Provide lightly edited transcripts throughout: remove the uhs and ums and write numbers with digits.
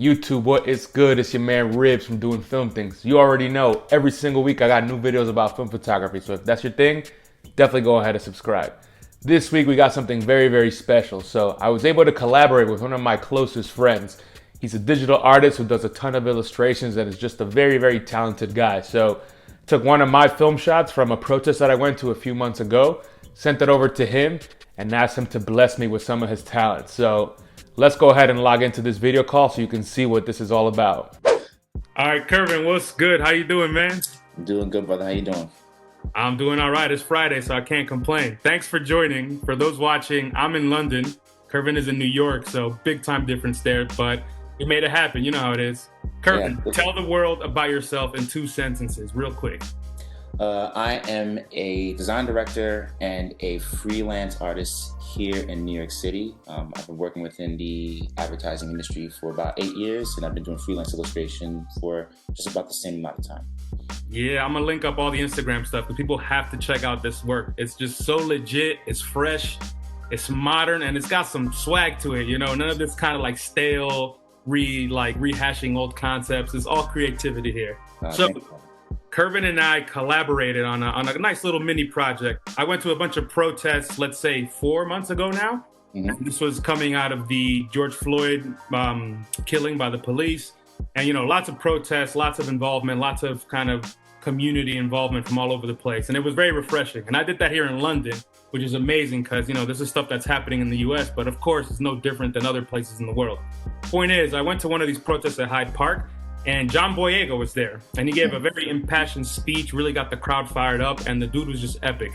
YouTube, what is good? It's your man Ribs from Doing Film Things. You already know, every single week I got new videos about film photography. So if that's your thing, definitely go ahead and subscribe. This week we got something very, very special. So I was able to collaborate with one of my closest friends. He's a digital artist who does a ton of illustrations and is just a very, very talented guy. So took one of my film shots from a protest that I went to a few months ago, sent it over to him, and asked him to bless me with some of his talent. So let's go ahead and log into this video call so you can see what this is all about. All right, Kervin, what's good? How you doing, man? I'm doing good, brother. How you doing? I'm doing all right. It's Friday, so I can't complain. Thanks for joining. For those watching, I'm in London. Kervin is in New York, so big time difference there, but we made it happen. You know how it is. Kervin, yeah. Tell the world about yourself in 2 sentences, real quick. I am a design director and a freelance artist here in New York City. I've been working within the advertising industry for about 8 years, and I've been doing freelance illustration for just about the same amount of time. Yeah, I'm gonna link up all the Instagram stuff because people have to check out this work. It's just so legit, it's fresh, it's modern, and it's got some swag to it, you know, none of this kind of like stale, rehashing old concepts. It's all creativity here. So Kervin and I collaborated on a nice little mini project. I went to a bunch of protests, let's say 4 months ago now. Mm-hmm. This was coming out of the George Floyd killing by the police. And, you know, lots of protests, lots of involvement, lots of kind of community involvement from all over the place. And it was very refreshing. And I did that here in London, which is amazing because, you know, this is stuff that's happening in the US, but of course, it's no different than other places in the world. Point is, I went to one of these protests at Hyde Park, and John Boyega was there, and he gave a very impassioned speech, really got the crowd fired up, and the dude was just epic.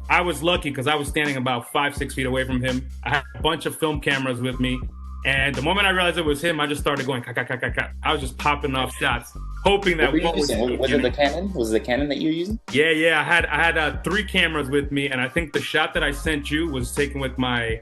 I was lucky because I was standing about 5-6 feet away from him. I had a bunch of film cameras with me, and the moment I realized it was him, I just started going, I was just popping off shots, hoping that one was it the Canon? Was it the Canon that you were using? Yeah. I had 3 cameras with me, and I think the shot that I sent you was taken with my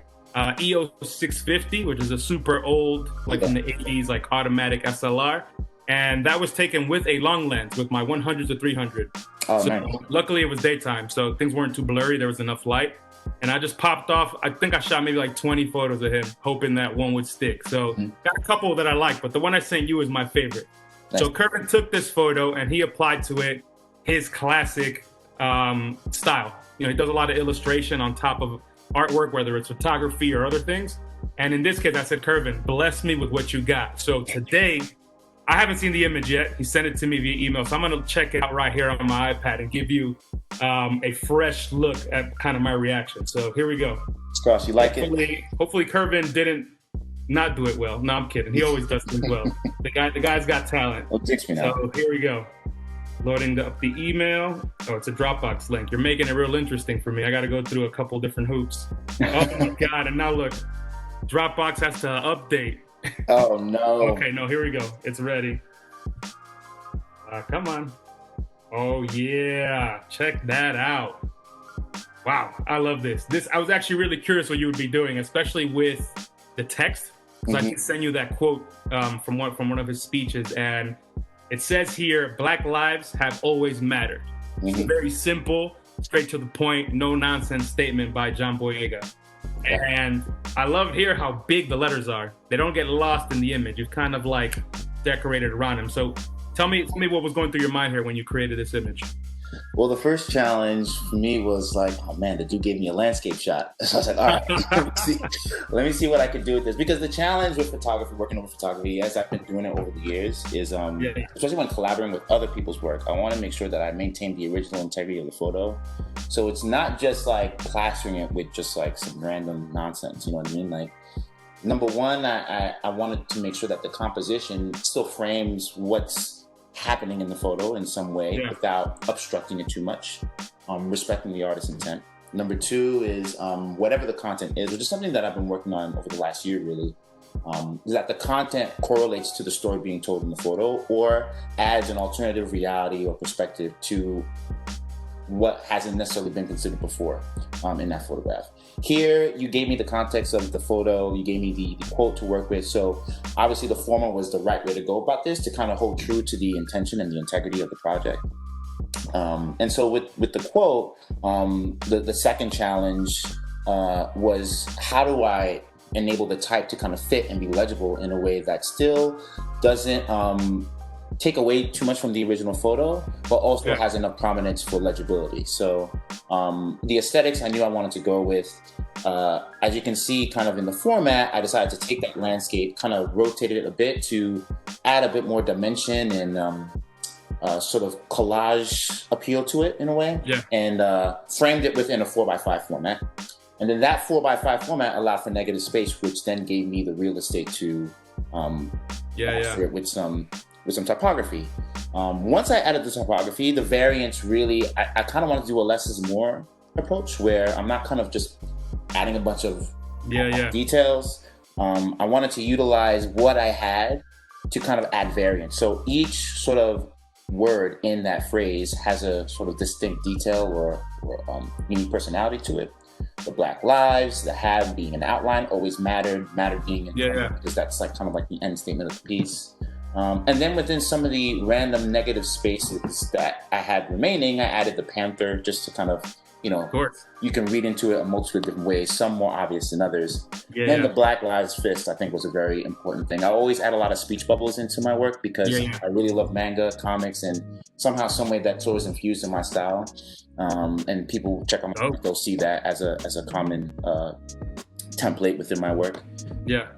EOS 650, which is a super old, like in the 80s, like automatic SLR. And that was taken with a long lens with my 100 to 300. Oh, so nice. Luckily it was daytime, so things weren't too blurry. There was enough light. And I just popped off. I think I shot maybe like 20 photos of him, hoping that one would stick. So got a couple that I like, but the one I sent you is my favorite. Nice. So Kervin took this photo and he applied to it his classic style. You know, he does a lot of illustration on top of artwork, whether it's photography or other things. And in this case, I said, Kervin, bless me with what you got. So today, I haven't seen the image yet. He sent it to me via email. So I'm going to check it out right here on my iPad and give you a fresh look at kind of my reaction. So here we go. Scross, you like it? Hopefully Kervin didn't not do it well. No, I'm kidding. He always does things well. The guy's got talent. Well, teach me now. So here we go. Loading up the email. Oh, it's a Dropbox link. You're making it real interesting for me. I got to go through a couple different hoops. Oh my God. And now look, Dropbox has to update. Oh no. Okay, no, here we go. It's ready. Come on. Oh yeah, check that out. Wow, I love this. I was actually really curious what you would be doing, especially with the text. So I can send you that quote from one of his speeches, and it says here, "Black lives have always mattered." It's a very simple, straight to the point, no nonsense statement by John Boyega. And I love here how big the letters are. They don't get lost in the image. You've kind of like decorated around them. So tell me what was going through your mind here when you created this image. Well, the first challenge for me was like, oh man, the dude gave me a landscape shot. So I was like, all right, let me see what I could do with this. Because the challenge with photography, working over photography, as I've been doing it over the years, is especially when collaborating with other people's work, I want to make sure that I maintain the original integrity of the photo. So it's not just like plastering it with just like some random nonsense, you know what I mean? Like, number one, I wanted to make sure that the composition still frames what's happening in the photo in some way without obstructing it too much, respecting the artist's intent. Number 2 is whatever the content is, which is something that I've been working on over the last year really, is that the content correlates to the story being told in the photo or adds an alternative reality or perspective to what hasn't necessarily been considered before in that photograph. Here, you gave me the context of the photo, you gave me the quote to work with, so obviously the former was the right way to go about this, to kind of hold true to the intention and the integrity of the project. And so with the quote, the second challenge was, how do I enable the type to kind of fit and be legible in a way that still doesn't take away too much from the original photo, but also has enough prominence for legibility. So the aesthetics I knew I wanted to go with. As you can see kind of in the format, I decided to take that landscape, kind of rotated it a bit to add a bit more dimension and sort of collage appeal to it in a way, and framed it within a 4x5 format. And then that 4x5 format allowed for negative space, which then gave me the real estate to it with some typography. Once I added the typography, the variants really, I kind of want to do a less is more approach, where I'm not kind of just adding a bunch of details. I wanted to utilize what I had to kind of add variants. So each sort of word in that phrase has a sort of distinct detail or unique personality to it. The Black Lives, the have being an outline, always mattered being in because that's like kind of like the end statement of the piece. And then within some of the random negative spaces that I had remaining, I added the panther just to kind of, you can read into it a multitude of different ways, some more obvious than others. Then the Black Lives fist, I think, was a very important thing. I always add a lot of speech bubbles into my work because I really love manga, comics, and somehow, some way that's always infused in my style. And people check on my work, they'll see that as a common template within my work.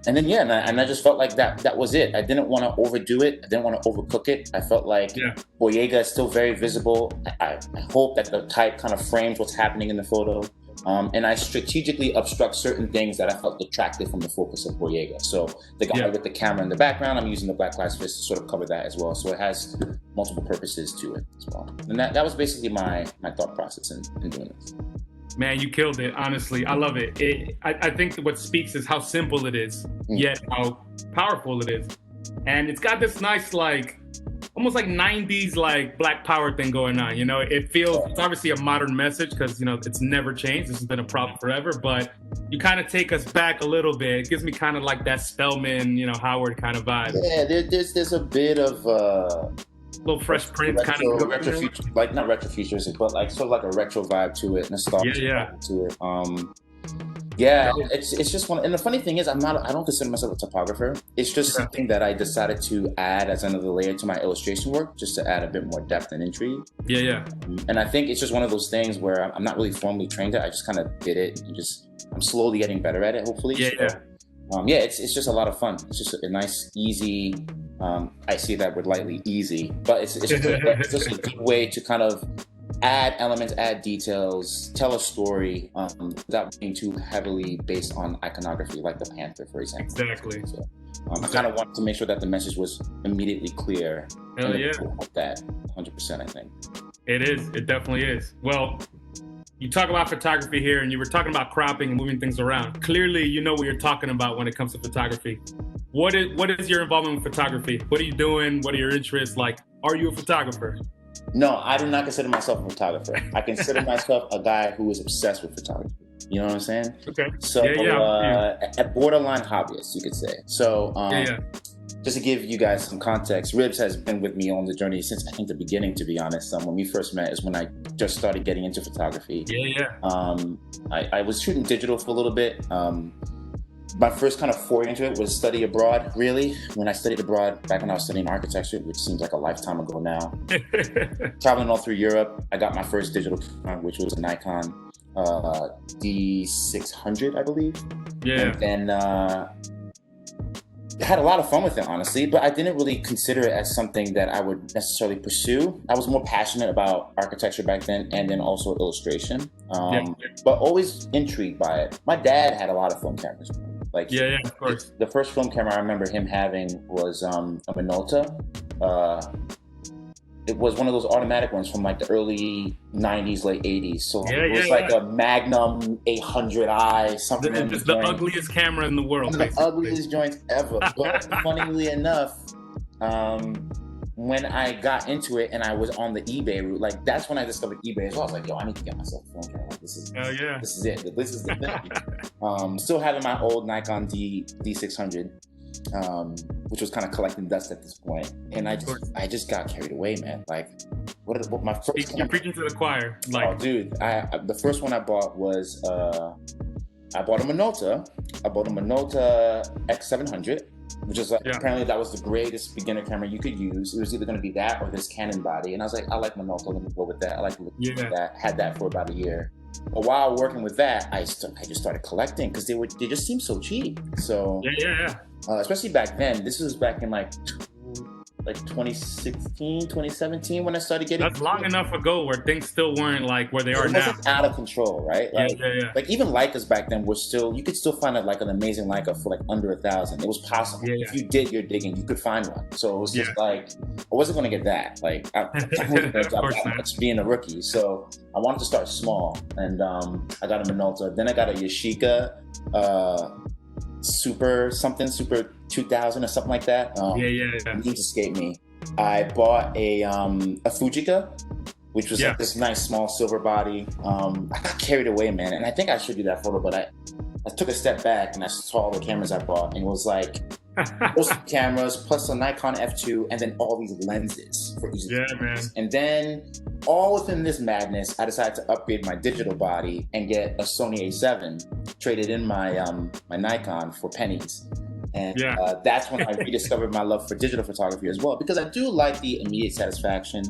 And then and I just felt like that was it. I didn't want to overdo it. I didn't want to overcook it. I felt like Boyega is still very visible. I hope that the type kind of frames what's happening in the photo. And I strategically obstruct certain things that I felt detracted from the focus of Boyega. So the guy with the camera in the background, I'm using the Black Lives Fist to sort of cover that as well. So it has multiple purposes to it as well. And that was basically my thought process in doing this. Man, you killed it, honestly. I love it. I think that what speaks is how simple it is, yet how powerful it is. And it's got this nice, like, almost like 90s, like, Black Power thing going on, It feels, it's obviously a modern message because, it's never changed. This has been a problem forever, but you kind of take us back a little bit. It gives me kind of like that Spellman, Howard kind of vibe. Yeah, there's a bit of... little Fresh Prince kind of retro, like not retrofuturistic, but like sort of like a retro vibe to it, nostalgia vibe to it. It's just one. And the funny thing is, I don't consider myself a typographer. It's just something that I decided to add as another layer to my illustration work, just to add a bit more depth and intrigue. And I think it's just one of those things where I'm not really formally trained at. I just kind of did it, and I'm slowly getting better at it. Hopefully. It's just a lot of fun. It's just a nice, easy. I see that word lightly, easy, but it's just a good way to kind of add elements, add details, tell a story without being too heavily based on iconography, like the Panther, for example. Exactly. So, I kind of wanted to make sure that the message was immediately clear. Hell yeah. That 100%, I think. It is. It definitely is. Well, you talk about photography here, and you were talking about cropping and moving things around. Clearly, you know what you're talking about when it comes to photography. What is your involvement with photography? What are you doing? What are your interests? Like, are you a photographer? No, I do not consider myself a photographer. I consider myself a guy who is obsessed with photography. You know what I'm saying? Okay. So, a borderline hobbyist, you could say. So, just to give you guys some context, Ribs has been with me on the journey since I think the beginning, to be honest. When we first met is when I just started getting into photography. I was shooting digital for a little bit. My first kind of foray into it was study abroad, really. When I studied abroad, back when I was studying architecture, which seems like a lifetime ago now. Traveling all through Europe, I got my first digital camera, which was a Nikon D600, I believe. And then I had a lot of fun with it, honestly, but I didn't really consider it as something that I would necessarily pursue. I was more passionate about architecture back then, and then also illustration, but always intrigued by it. My dad had a lot of film cameras. Like, of course. The first film camera I remember him having was a Minolta. It was one of those automatic ones from like the early 90s, late 80s. So it was like a Magnum 800i, something. It's the ugliest camera in the world. The ugliest joint ever. But funnily enough, when I got into it and I was on the eBay route, like that's when I discovered eBay as well. I was like, yo, I need to get myself a film camera. Like, this is it. This is the thing. Still having my old Nikon D600. Which was kind of collecting dust at this point, and I just got carried away, man. Like, what my first? You're preaching to the choir. Like, oh, dude, the first one I bought was I bought a Minolta. I bought a Minolta X700, which is apparently that was the greatest beginner camera you could use. It was either going to be that or this Canon body. And I was like, I like Minolta, let me go with that. I like that. Had that for about a year. But while working with that, I just started collecting because they just seemed so cheap. So especially back then. This was back in like 2016, 2017 when I started getting. That's long enough ago where things still weren't like where they are now. It was out of control, right? Like, like even Leicas back then were still, you could still find like an amazing Leica for like under $1,000. It was possible. If you did your digging, you could find one. So it was just like, I wasn't going to get that. Like I was being a rookie. So I wanted to start small, and I got a Minolta. Then I got a Yashica Super 2000 or something like that. Names escape me. I bought a Fujica, which was like this nice small silver body. I got carried away, man, and I think I showed you that photo, but I took a step back and I saw all the cameras I bought, and it was like those cameras plus a Nikon F2, and then all these lenses for each man. And then all within this madness, I decided to upgrade my digital body and get a Sony A7, traded in my my Nikon for pennies. And that's when I rediscovered my love for digital photography as well, because I do like the immediate satisfaction.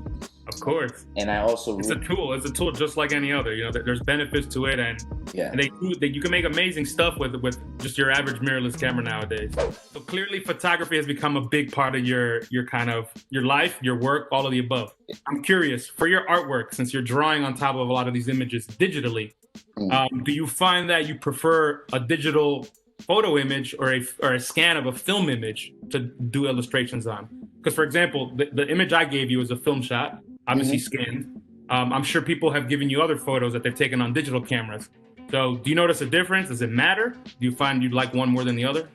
Of course. And I also... It's a tool. It's a tool just like any other. You know, there's benefits to it, and you can make amazing stuff with just your average mirrorless camera nowadays. So clearly photography has become a big part of your kind of your life, your work, all of the above. I'm curious, for your artwork, since you're drawing on top of a lot of these images digitally, do you find that you prefer a digital photo image or a scan of a film image to do illustrations on? Because, for example, the image I gave you is a film shot, obviously scanned. I'm sure people have given you other photos that they've taken on digital cameras. So do you notice a difference? Does it matter? Do you find you like one more than the other?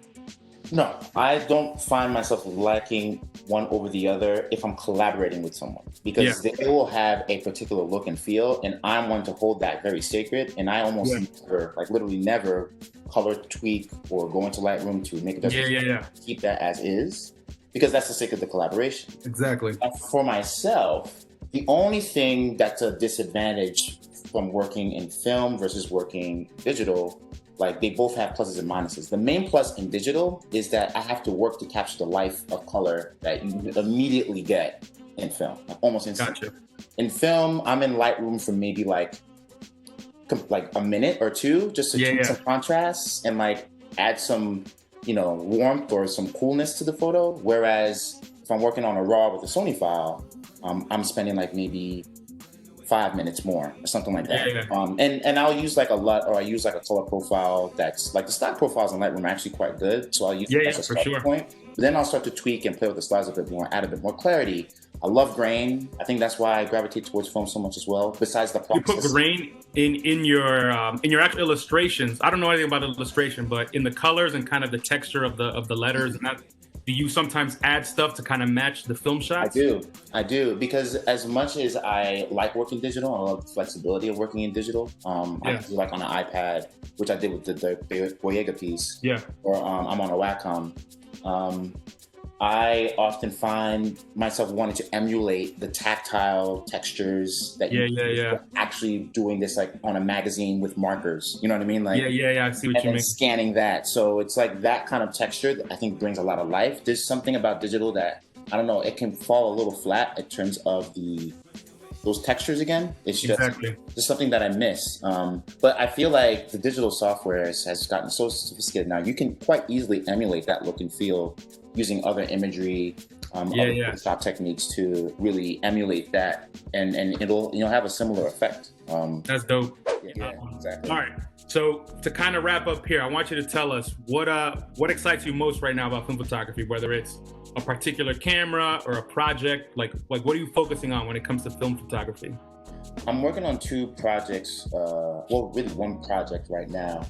No, I don't find myself liking one over the other if I'm collaborating with someone, because they will have a particular look and feel, and I'm one to hold that very sacred. And I almost never, like literally never, color tweak or go into Lightroom to make it keep that as is, because that's the sake of the collaboration. Exactly. For myself, the only thing that's a disadvantage from working in film versus working digital, like they both have pluses and minuses. The main plus in digital is that I have to work to capture the life of color that you immediately get in film, like almost instantly. Gotcha. In film, I'm in Lightroom for maybe like a minute or two, just to keep some contrasts and like add some, warmth or some coolness to the photo. Whereas if I'm working on a RAW with a Sony file, I'm spending like maybe 5 minutes more or something like that. And I'll use like a LUT, or I use like a color profile that's like, the stock profiles in Lightroom are actually quite good. So I'll use it as a starting point. But then I'll start to tweak and play with the slides a bit more, add a bit more clarity. I love grain. I think that's why I gravitate towards film so much as well. Besides the process. You put grain in your actual illustrations. I don't know anything about illustration, but in the colors and kind of the texture of the letters and that, do you sometimes add stuff to kind of match the film shots? I do, because as much as I like working digital, I love the flexibility of working in digital. I do like on an iPad, which I did with the Boyega piece. Or I'm on a Wacom. I often find myself wanting to emulate the tactile textures that you're actually doing this like on a magazine with markers. You know what I mean? Like, I see what you mean. And scanning that. So it's like that kind of texture that I think brings a lot of life. There's something about digital that, I don't know, it can fall a little flat in terms of those textures again. It's just something that I miss. But I feel like the digital software has gotten so sophisticated now. You can quite easily emulate that look and feel using other imagery, other Photoshop techniques to really emulate that, and it'll have a similar effect. That's dope. Exactly. All right. So to kind of wrap up here, I want you to tell us what excites you most right now about film photography, whether it's a particular camera or a project. Like what are you focusing on when it comes to film photography? I'm working on 2 projects. Really one project right now.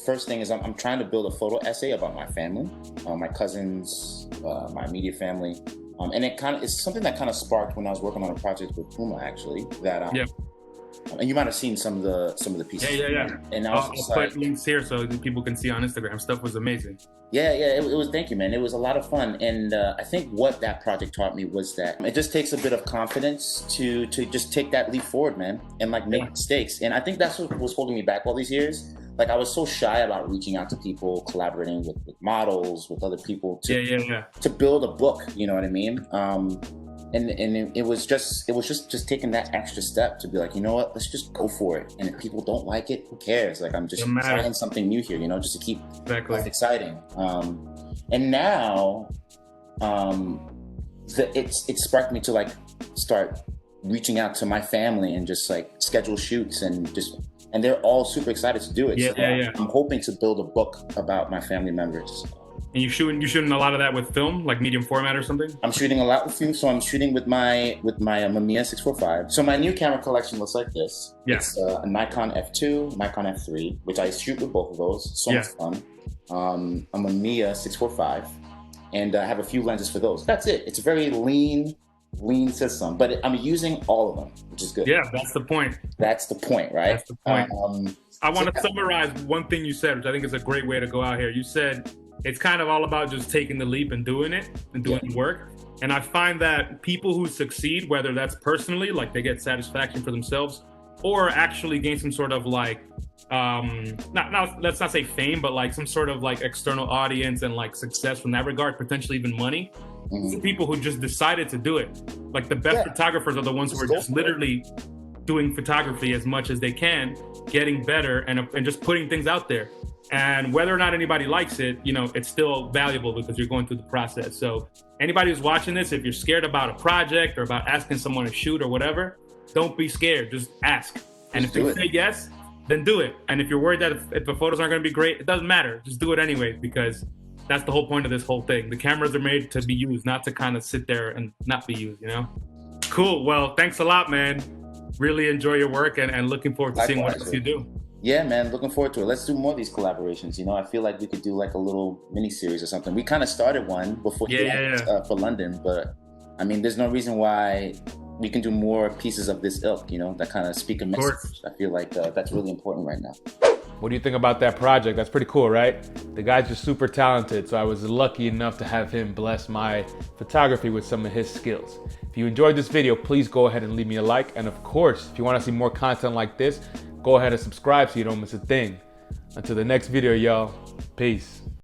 First thing is I'm trying to build a photo essay about my family, my cousins, my immediate family. And it's something that kind of sparked when I was working on a project with Puma, actually, that And you might have seen some of the pieces. Yeah. And I was I'll just put links here so that people can see on Instagram. Stuff was amazing. yeah, it was. Thank you, man. It was a lot of fun, and I think what that project taught me was that it just takes a bit of confidence to just take that leap forward, man, and like make mistakes. And I think that's what was holding me back all these years. Like I was so shy about reaching out to people, collaborating with models, with other people to build a book. You know what I mean? And it was just taking that extra step to be like, you know what, let's just go for it. And if people don't like it, who cares? Like I'm just trying something new here, you know, just to keep life exciting. And now, it sparked me to like start reaching out to my family and just like schedule shoots and they're all super excited to do it. I'm hoping to build a book about my family members. And you shooting a lot of that with film, like medium format or something? I'm shooting a lot with film, so I'm shooting with my Mamiya 645. So my new camera collection looks like this. Yes. It's a Nikon F2, Nikon F3, which I shoot with both of those. So much fun. A Mamiya 645, and I have a few lenses for those. That's it. It's a very lean system, but I'm using all of them, which is good. Yeah, that's the point. That's the point, right? That's the point. I want to summarize one thing you said, which I think is a great way to go out here. You said it's kind of all about just taking the leap and doing it and doing the work. And I find that people who succeed, whether that's personally, like they get satisfaction for themselves, or actually gain some sort of like, let's not say fame, but like some sort of like external audience and like success from that regard, potentially even money. Mm-hmm. People who just decided to do it. Like the best photographers are the ones who are just literally doing photography as much as they can, getting better and just putting things out there. And whether or not anybody likes it, you know, it's still valuable because you're going through the process. So anybody who's watching this, if you're scared about a project or about asking someone to shoot or whatever, don't be scared. Just ask. And if they say yes, then do it. And if you're worried that if the photos aren't going to be great, it doesn't matter. Just do it anyway, because that's the whole point of this whole thing. The cameras are made to be used, not to kind of sit there and not be used, you know? Cool. Well, thanks a lot, man. Really enjoy your work and looking forward to seeing what else you do. Yeah, man, looking forward to it. Let's do more of these collaborations. You know, I feel like we could do like a little mini series or something. We kind of started one before for London, but I mean, there's no reason why we can do more pieces of this ilk, you know, that kind of speak a message. I feel like that's really important right now. What do you think about that project? That's pretty cool, right? The guy's just super talented, so I was lucky enough to have him bless my photography with some of his skills. If you enjoyed this video, please go ahead and leave me a like. And of course, if you want to see more content like this, go ahead and subscribe so you don't miss a thing. Until the next video, y'all. Peace.